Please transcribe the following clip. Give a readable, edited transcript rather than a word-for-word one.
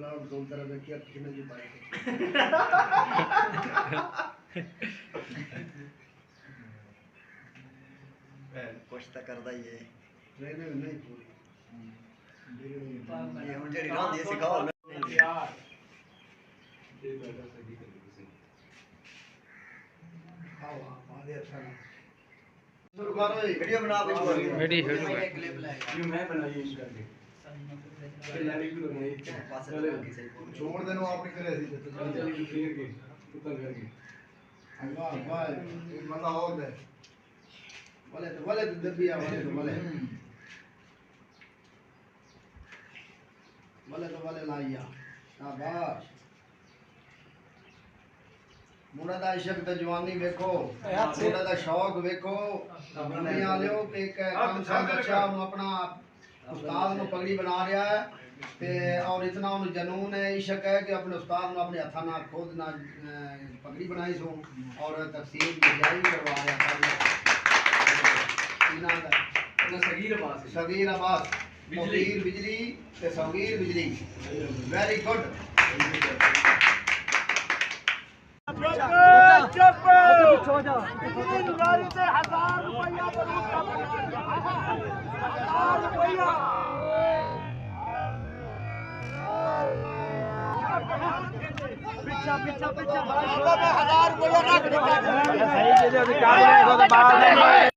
गुलाम रसूल तरह देखिए कितने जी बाइक कुछ तो करदा ही है ट्रेन में नहीं पूरी ये हम जेडी रांदी सिखाओ यार ये बेटा सही कर दे आओ आधे अच्छा ना शुरू करो वीडियो बना कुछ वीडियो ये मैं बनाई इस करके तैयारी भी लगाई चले छोड़ देनो आपने करे सी तो चल क्लियर के उतर करके वाह वाह एक बंदा और दे वाले तो दबिया वाले लाइया शाबाश मुंडा दा इश्क ते जवानी देखो मुंडा दा शौक देखो नहीं आलियो कि एक कम साल बच्चा अपना उस्ताद नु पगड़ी बना रहा है ते और इतना उन्हें जनून है इश्क है कि अपने उस्ताद नु अपने हथा ना खुद ना पगड़ी बनाई सो और तफसीर की जारी करवा रहा था इना दा सगीर अब्बास बिजली ते सगीर बिजली वेरी गुड सही चीज़ है